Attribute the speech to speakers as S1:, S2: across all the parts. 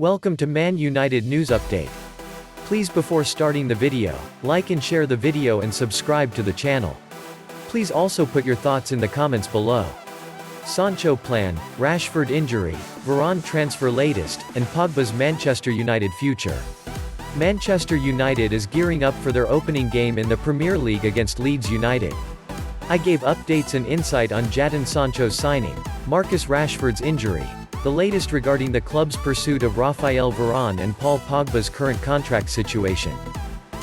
S1: Welcome to Man United News Update. Please before starting the video, like and share the video and subscribe to the channel. Please also put your thoughts in the comments below. Sancho plan, Rashford injury, Varane transfer latest, and Pogba's Manchester United future. Manchester United is gearing up for their opening game in the Premier League against Leeds United. I gave updates and insight on Jadon Sancho's signing, Marcus Rashford's injury, the latest regarding the club's pursuit of Raphael Varane and Paul Pogba's current contract situation.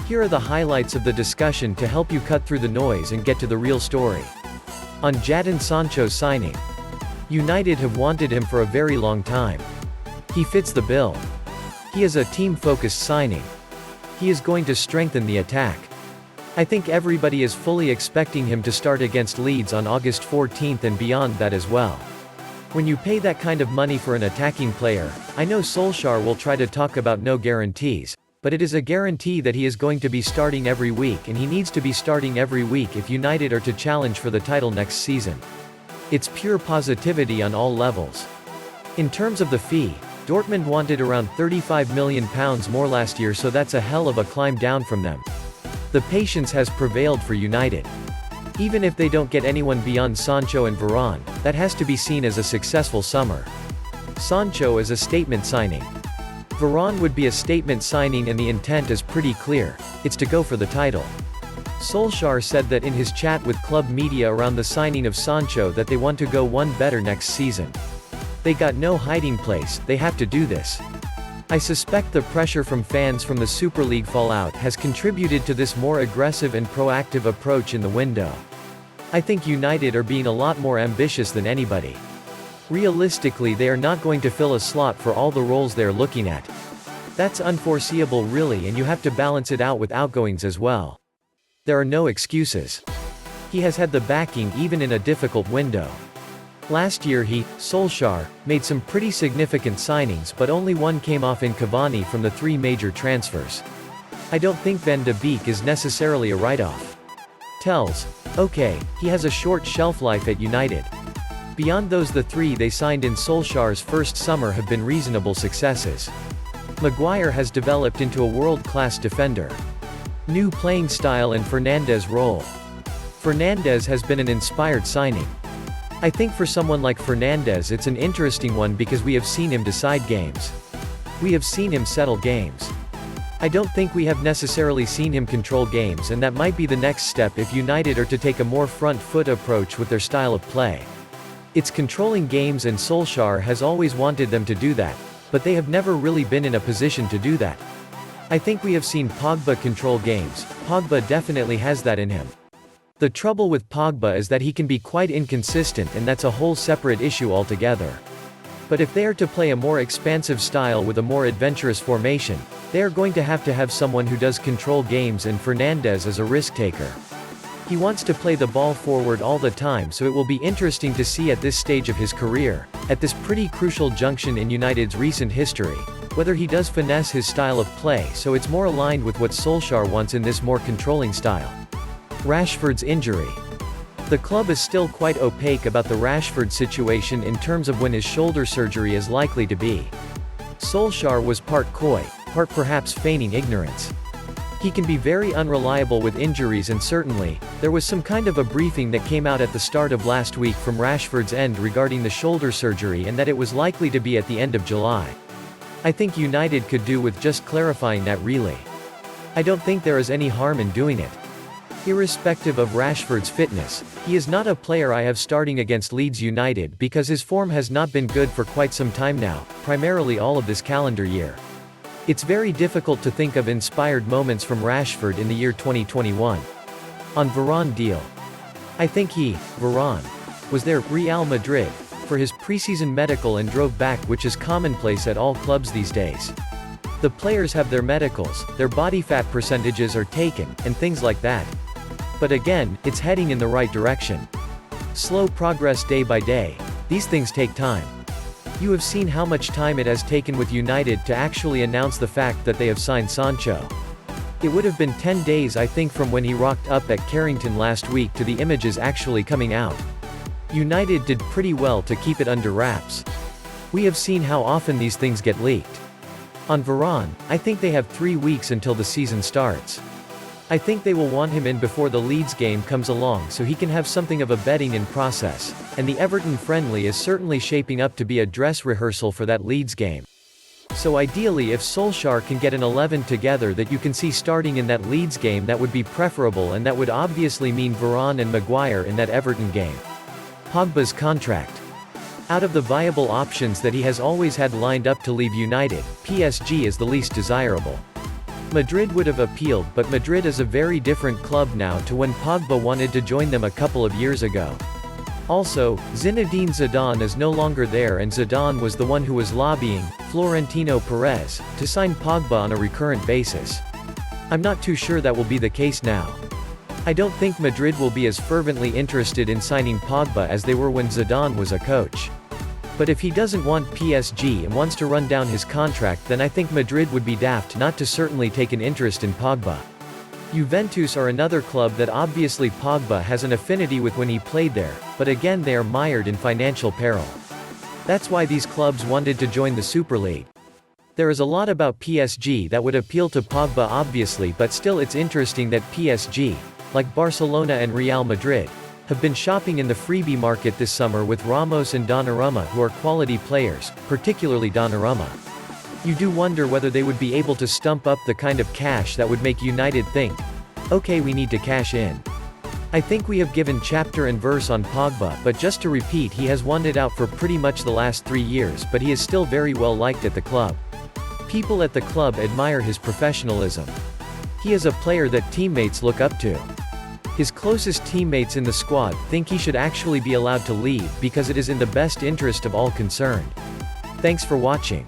S1: Here are the highlights of the discussion to help you cut through the noise and get to the real story. On Jadon Sancho's signing. United have wanted him for a very long time. He fits the bill. He is a team-focused signing. He is going to strengthen the attack. I think everybody is fully expecting him to start against Leeds on August 14th and beyond that as well. When you pay that kind of money for an attacking player, I know Solskjaer will try to talk about no guarantees, but it is a guarantee that he is going to be starting every week and he needs to be starting every week if United are to challenge for the title next season. It's pure positivity on all levels. In terms of the fee, Dortmund wanted around £35 million more last year, so that's a hell of a climb down from them. The patience has prevailed for United. Even if they don't get anyone beyond Sancho and Varane, that has to be seen as a successful summer. Sancho is a statement signing. Varane would be a statement signing and the intent is pretty clear, it's to go for the title. Solskjaer said that in his chat with club media around the signing of Sancho that they want to go one better next season. They got no hiding place, they have to do this. I suspect the pressure from fans from the Super League fallout has contributed to this more aggressive and proactive approach in the window. I think United are being a lot more ambitious than anybody. Realistically, they are not going to fill a slot for all the roles they're looking at. That's unforeseeable really, and you have to balance it out with outgoings as well. There are no excuses. He has had the backing even in a difficult window. Last year Solskjaer, made some pretty significant signings, but only one came off in Cavani from the three major transfers. I don't think Van de Beek is necessarily a write-off. Tells. Okay, he has a short shelf life at United. Beyond those, the three they signed in Solskjaer's first summer have been reasonable successes. Maguire has developed into a world-class defender. New playing style and Fernandes role. Fernandes has been an inspired signing. I think for someone like Fernandes it's an interesting one because we have seen him decide games. We have seen him settle games. I don't think we have necessarily seen him control games, and that might be the next step if United are to take a more front-foot approach with their style of play. It's controlling games and Solskjaer has always wanted them to do that, but they have never really been in a position to do that. I think we have seen Pogba control games. Pogba definitely has that in him. The trouble with Pogba is that he can be quite inconsistent, and that's a whole separate issue altogether. But if they are to play a more expansive style with a more adventurous formation, they are going to have someone who does control games, and Fernandes is a risk taker. He wants to play the ball forward all the time, so it will be interesting to see at this stage of his career, at this pretty crucial junction in United's recent history, whether he does finesse his style of play so it's more aligned with what Solskjaer wants in this more controlling style. Rashford's injury. The club is still quite opaque about the Rashford situation in terms of when his shoulder surgery is likely to be. Solskjaer was part coy, part perhaps feigning ignorance. He can be very unreliable with injuries, and certainly, there was some kind of a briefing that came out at the start of last week from Rashford's end regarding the shoulder surgery and that it was likely to be at the end of July. I think United could do with just clarifying that really. I don't think there is any harm in doing it. Irrespective of Rashford's fitness, he is not a player I have starting against Leeds United because his form has not been good for quite some time now, primarily all of this calendar year. It's very difficult to think of inspired moments from Rashford in the year 2021. On Varane deal. I think Varane, was there, Real Madrid, for his preseason medical and drove back, which is commonplace at all clubs these days. The players have their medicals, their body fat percentages are taken, and things like that. But again, it's heading in the right direction. Slow progress day by day. These things take time. You have seen how much time it has taken with United to actually announce the fact that they have signed Sancho. It would have been 10 days I think from when he rocked up at Carrington last week to the images actually coming out. United did pretty well to keep it under wraps. We have seen how often these things get leaked. On Varane, I think they have 3 weeks until the season starts. I think they will want him in before the Leeds game comes along so he can have something of a bedding-in process, and the Everton friendly is certainly shaping up to be a dress rehearsal for that Leeds game. So ideally if Solskjaer can get an 11 together that you can see starting in that Leeds game, that would be preferable, and that would obviously mean Varane and Maguire in that Everton game. Pogba's contract. Out of the viable options that he has always had lined up to leave United, PSG is the least desirable. Madrid would have appealed, but Madrid is a very different club now to when Pogba wanted to join them a couple of years ago. Also, Zinedine Zidane is no longer there, and Zidane was the one who was lobbying Florentino Perez to sign Pogba on a recurrent basis. I'm not too sure that will be the case now. I don't think Madrid will be as fervently interested in signing Pogba as they were when Zidane was a coach. But if he doesn't want PSG and wants to run down his contract, then I think Madrid would be daft not to certainly take an interest in Pogba. Juventus are another club that obviously Pogba has an affinity with when he played there, but again they are mired in financial peril. That's why these clubs wanted to join the Super League. There is a lot about PSG that would appeal to Pogba obviously, but still it's interesting that PSG, like Barcelona and Real Madrid, have been shopping in the freebie market this summer with Ramos and Donnarumma, who are quality players, particularly Donnarumma. You do wonder whether they would be able to stump up the kind of cash that would make United think, okay, we need to cash in. I think we have given chapter and verse on Pogba, but just to repeat, he has wanted out for pretty much the last 3 years, but he is still very well liked at the club. People at the club admire his professionalism. He is a player that teammates look up to. His closest teammates in the squad think he should actually be allowed to leave because it is in the best interest of all concerned. Thanks for watching.